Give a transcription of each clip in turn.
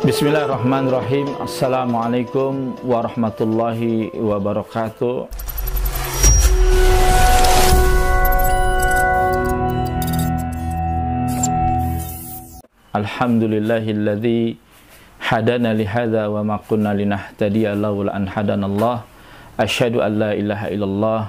Bismillahirrahmanirrahim. Assalamualaikum warahmatullahi wabarakatuh. Alhamdulillahilladzi hadana lihadza wa ma kunna linahtadiya laula an hadanallah. Asyhadu an la ilaha illallah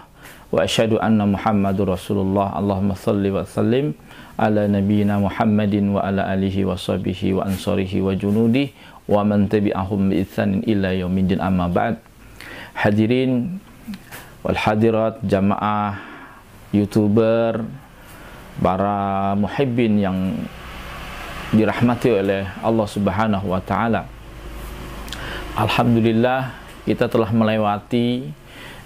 wa asyhadu anna Muhammadur Rasulullah. Allahumma shalli wa sallim ala nabiyyina Muhammadin wa ala alihi wa sahbihi wa ansarihi wa junudi wa man tabi'ahum bi ihsanin ila yaumiddin, amma ba'd. Hadirin wal hadirat, jamaah, YouTuber, para muhibbin yang dirahmati oleh Allah Subhanahu wa taala. Alhamdulillah, kita telah melewati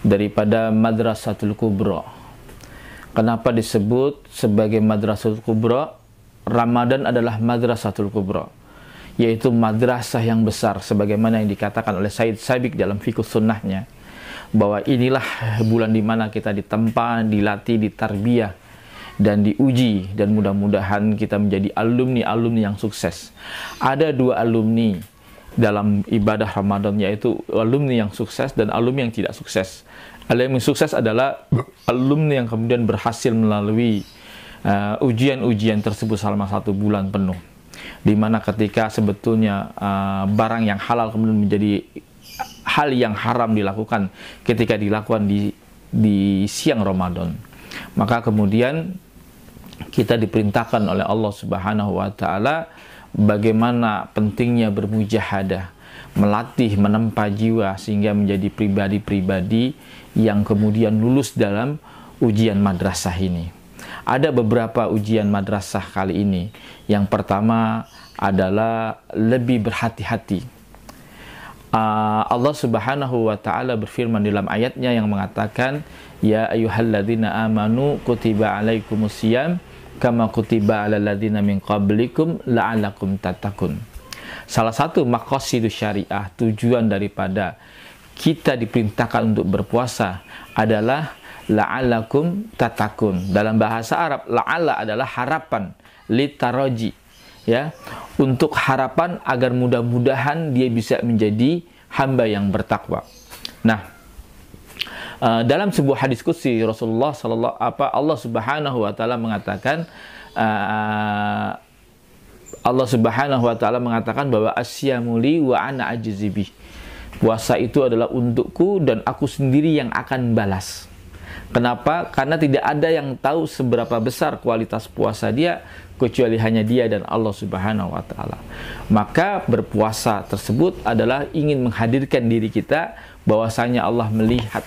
daripada Madrasatul Kubra. Kenapa disebut sebagai Madrasatul Kubra? Ramadan adalah Madrasatul Kubra, yaitu madrasah yang besar, sebagaimana yang dikatakan oleh Said Sabiq dalam Fiqh Sunnahnya, bahwa inilah bulan di mana kita ditempa, dilatih, ditarbiyah, dan diuji, dan mudah-mudahan kita menjadi alumni-alumni yang sukses. Ada dua alumni dalam ibadah Ramadan, yaitu alumni yang sukses dan alumni yang tidak sukses. Alumni yang sukses adalah alumni yang kemudian berhasil melalui ujian-ujian tersebut selama 1 bulan penuh, di mana ketika sebetulnya barang yang halal kemudian menjadi hal yang haram dilakukan ketika dilakukan di siang Ramadan. Maka kemudian kita diperintahkan oleh Allah Subhanahu wa taala bagaimana pentingnya bermujahadah, melatih, menempa jiwa sehingga menjadi pribadi-pribadi yang kemudian lulus dalam ujian madrasah ini. Ada beberapa ujian madrasah kali ini. Yang pertama adalah lebih berhati-hati. Allah Subhanahu wa taala berfirman dalam ayatnya yang mengatakan, ya ayyuhalladzina amanu kutiba alaikumusiyam kama kutiba alal ladzina min qablikum la'allakum tattaqun. Salah satu maqasidus syariah, tujuan daripada kita diperintahkan untuk berpuasa adalah la'allakum tattaqun. Dalam bahasa Arab, la'alla adalah harapan, litaraji, ya, untuk harapan agar mudah-mudahan dia bisa menjadi hamba yang bertakwa. Nah, dalam sebuah hadis qudsi Rasulullah Allah Subhanahu wa taala mengatakan, Allah Subhanahu wa taala mengatakan bahwa asyamu li wa ana ajzibih. Puasa itu adalah untukku dan aku sendiri yang akan balas. Kenapa? Karena tidak ada yang tahu seberapa besar kualitas puasa dia kecuali hanya dia dan Allah Subhanahu wa taala. Maka berpuasa tersebut adalah ingin menghadirkan diri kita bahwasanya Allah melihat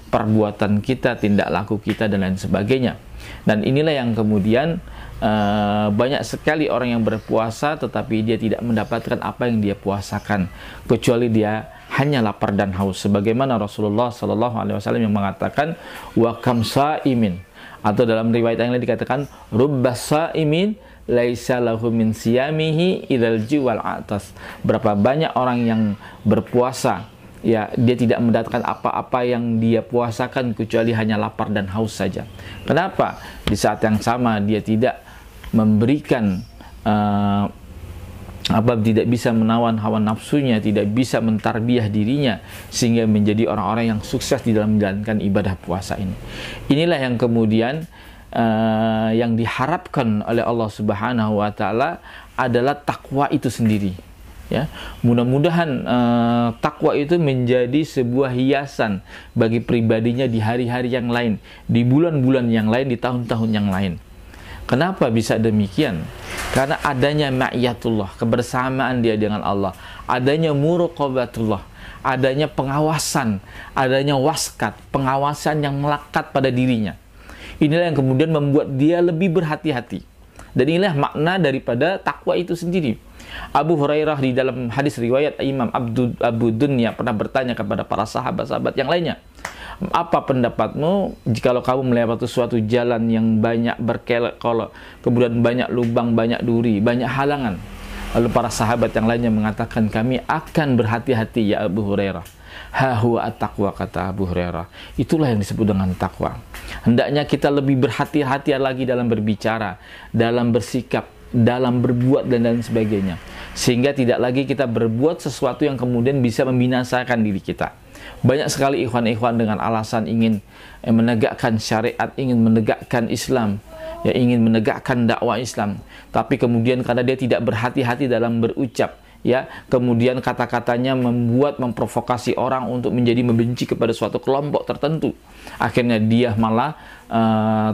perbuatan kita, tindak laku kita, dan lain sebagainya. Dan inilah yang kemudian banyak sekali orang yang berpuasa tetapi dia tidak mendapatkan apa yang dia puasakan, kecuali dia hanya lapar dan haus, sebagaimana Rasulullah SAW yang mengatakan wa kam saimin, atau dalam riwayat yang lain dikatakan rubbas saimin laisa lahu min siyamihi idzal jiwal atas. Berapa banyak orang yang berpuasa, ya, dia tidak mendapatkan apa-apa yang dia puasakan kecuali hanya lapar dan haus saja. Kenapa? Di saat yang sama dia tidak memberikan tidak bisa menawan hawa nafsunya, tidak bisa mentarbiyah dirinya sehingga menjadi orang-orang yang sukses di dalam menjalankan ibadah puasa ini. Inilah yang kemudian yang diharapkan oleh Allah Subhanahu wa taala adalah takwa itu sendiri. Ya, mudah-mudahan takwa itu menjadi sebuah hiasan bagi pribadinya di hari-hari yang lain, di bulan-bulan yang lain, di tahun-tahun yang lain. Kenapa bisa demikian? Karena adanya ma'iyatullah, kebersamaan dia dengan Allah, adanya muraqabatullah, adanya pengawasan, adanya waskat, pengawasan yang melekat pada dirinya. Inilah yang kemudian membuat dia lebih berhati-hati. Dan inilah makna daripada takwa itu sendiri. Abu Hurairah di dalam hadis riwayat Imam Abu Dunya pernah bertanya kepada para sahabat-sahabat yang lainnya, apa pendapatmu jikalau kamu melewati suatu jalan yang banyak berkelok-kelok, kemudian banyak lubang, banyak duri, banyak halangan? Lalu para sahabat yang lainnya mengatakan, kami akan berhati-hati ya Abu Hurairah. Ha huwa at-taqwa, kata Abu Hurairah. Itulah yang disebut dengan takwa. Hendaknya kita lebih berhati-hati lagi dalam berbicara, dalam bersikap, dalam berbuat, dan lain sebagainya. sehingga tidak lagi kita berbuat sesuatu yang kemudian bisa membinasakan diri kita. Banyak sekali ikhwan-ikhwan dengan alasan ingin menegakkan syariat, ingin menegakkan Islam, ya, ingin menegakkan dakwah Islam, tapi kemudian karena dia tidak berhati-hati dalam berucap, ya, kemudian kata-katanya memprovokasi orang untuk menjadi membenci kepada suatu kelompok tertentu, akhirnya dia malah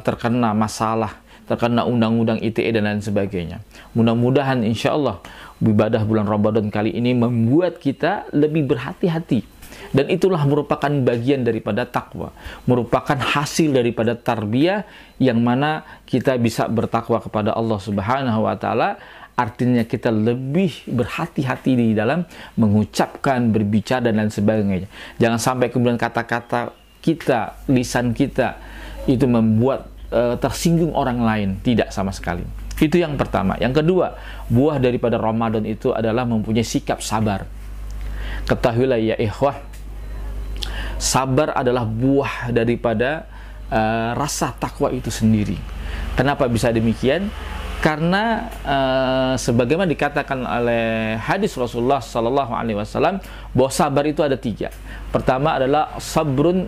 terkena masalah, terkena undang-undang ITE dan lain sebagainya. Mudah-mudahan insya Allah ibadah bulan Ramadan kali ini membuat kita lebih berhati-hati, dan itulah merupakan bagian daripada takwa, merupakan hasil daripada tarbiyah yang mana kita bisa bertakwa kepada Allah Subhanahu wa taala. Artinya kita lebih berhati-hati di dalam mengucapkan, berbicara dan lain sebagainya. Jangan sampai kemudian kata-kata kita, lisan kita itu membuat tersinggung orang lain. Tidak sama sekali. Itu yang pertama. Yang kedua, buah daripada Ramadan itu adalah mempunyai sikap sabar. Ketahuilah ya ikhwah, sabar adalah buah daripada rasa takwa itu sendiri. Kenapa bisa demikian? Karena sebagaimana dikatakan oleh hadis Rasulullah Sallallahu Alaihi Wasallam bahwa sabar itu ada 3. Pertama adalah sabrun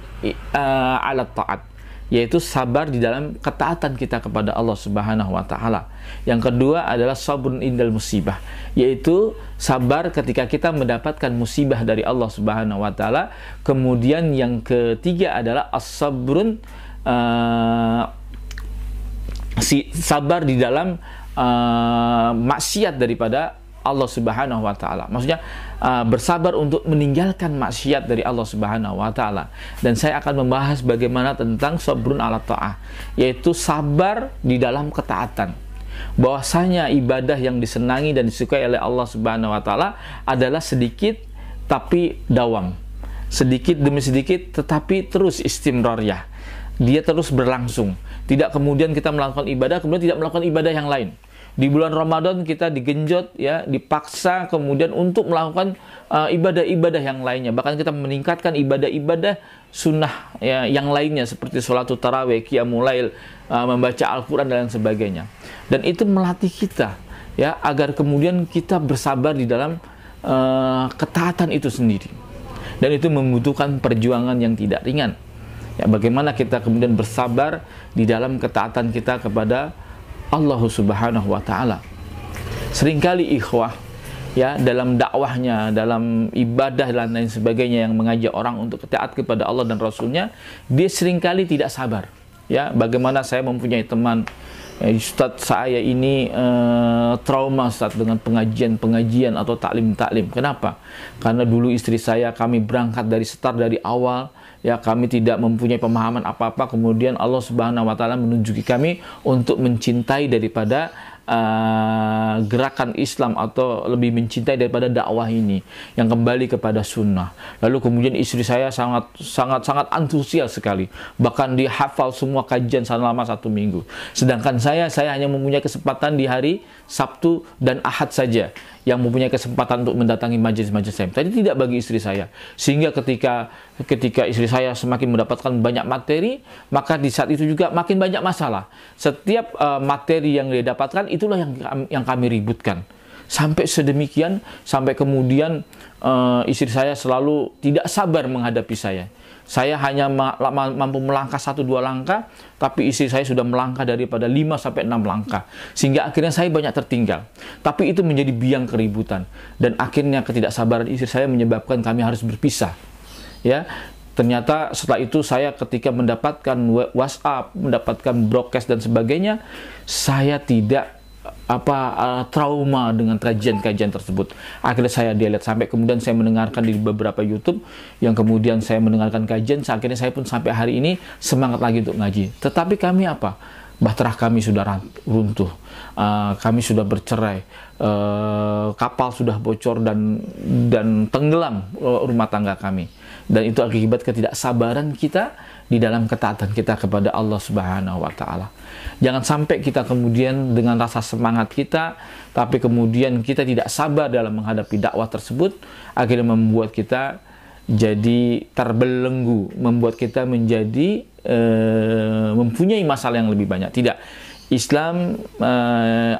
ala taat, yaitu sabar di dalam ketaatan kita kepada Allah Subhanahu Wa Taala. Yang kedua adalah sabrun indal musibah, yaitu sabar ketika kita mendapatkan musibah dari Allah Subhanahu Wa Taala. Kemudian yang ketiga adalah as-sabrun sabar di dalam maksiat daripada Allah Subhanahu wa taala. Maksudnya bersabar untuk meninggalkan maksiat dari Allah Subhanahu wa taala. Dan saya akan membahas bagaimana tentang sabrun ala ta'ah, yaitu sabar di dalam ketaatan. Bahwasanya ibadah yang disenangi dan disukai oleh Allah Subhanahu wa taala adalah sedikit tapi dawam. Sedikit demi sedikit tetapi terus istimrariyah. Dia terus berlangsung. Tidak kemudian kita melakukan ibadah, kemudian tidak melakukan ibadah yang lain. Di bulan Ramadan kita digenjot, ya, dipaksa kemudian untuk melakukan ibadah-ibadah yang lainnya. Bahkan kita meningkatkan ibadah-ibadah sunnah, ya, yang lainnya seperti sholat tarawih, qiyamul lail, membaca Al-Quran dan lain sebagainya. Dan itu melatih kita, ya, agar kemudian kita bersabar di dalam ketaatan itu sendiri. Dan itu membutuhkan perjuangan yang tidak ringan. Ya, bagaimana kita kemudian bersabar di dalam ketaatan kita kepada Allah Subhanahu wa taala. Seringkali ikhwah, ya, dalam dakwahnya, dalam ibadah dan lain sebagainya yang mengajak orang untuk taat kepada Allah dan Rasulnya, dia seringkali tidak sabar. Ya, bagaimana saya mempunyai teman, Ustadz, saya ini trauma Ustadz dengan pengajian atau taklim. Kenapa? Karena dulu istri saya, kami berangkat dari start dari awal, ya, kami tidak mempunyai pemahaman apa-apa, kemudian Allah Subhanahu wa taala menunjuki kami untuk mencintai daripada gerakan Islam, atau lebih mencintai daripada dakwah ini yang kembali kepada sunnah. Lalu kemudian istri saya sangat antusias sekali, bahkan dia hafal semua kajian selama 1 minggu. Sedangkan saya hanya mempunyai kesempatan di hari Sabtu dan Ahad saja yang mempunyai kesempatan untuk mendatangi majelis-majelis saya. Tadi tidak bagi istri saya. Sehingga ketika istri saya semakin mendapatkan banyak materi, maka di saat itu juga makin banyak masalah. Setiap materi yang dia dapatkan, itulah yang kami ributkan. Sampai sedemikian, sampai kemudian istri saya selalu tidak sabar menghadapi saya. Saya hanya mampu melangkah 1-2 langkah, tapi istri saya sudah melangkah daripada 5-6 langkah. Sehingga akhirnya saya banyak tertinggal. Tapi itu menjadi biang keributan. Dan akhirnya ketidaksabaran istri saya menyebabkan kami harus berpisah. Ya, ternyata setelah itu saya ketika mendapatkan WhatsApp, mendapatkan broadcast dan sebagainya, saya tidak trauma dengan kajian-kajian tersebut. Akhirnya saya delete, sampai kemudian saya mendengarkan di beberapa YouTube, yang kemudian saya mendengarkan kajian. Akhirnya saya pun sampai hari ini semangat lagi untuk ngaji. Tetapi kami bahtera kami sudah runtuh, kami sudah bercerai, kapal sudah bocor dan tenggelam rumah tangga kami. Dan itu akibat ketidaksabaran kita di dalam ketaatan kita kepada Allah Subhanahu wa taala. Jangan sampai kita kemudian dengan rasa semangat kita, tapi kemudian kita tidak sabar dalam menghadapi dakwah tersebut, akhirnya membuat kita jadi terbelenggu, membuat kita menjadi mempunyai masalah yang lebih banyak. Tidak. Islam,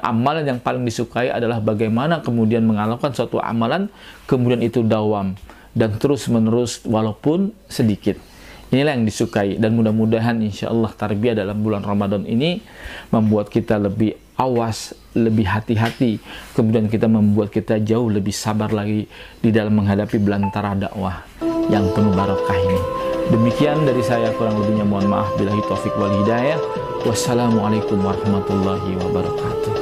amalan yang paling disukai adalah bagaimana kemudian mengamalkan suatu amalan, kemudian itu dawam dan terus menerus walaupun sedikit. Inilah yang disukai, dan mudah-mudahan insya Allah tarbiyah dalam bulan Ramadan ini membuat kita lebih awas, lebih hati-hati, kemudian membuat kita jauh lebih sabar lagi di dalam menghadapi belantara dakwah yang penuh barokah ini. Demikian dari saya, kurang lebihnya mohon maaf. Billahi taufik wal hidayah. Wassalamualaikum warahmatullahi wabarakatuh.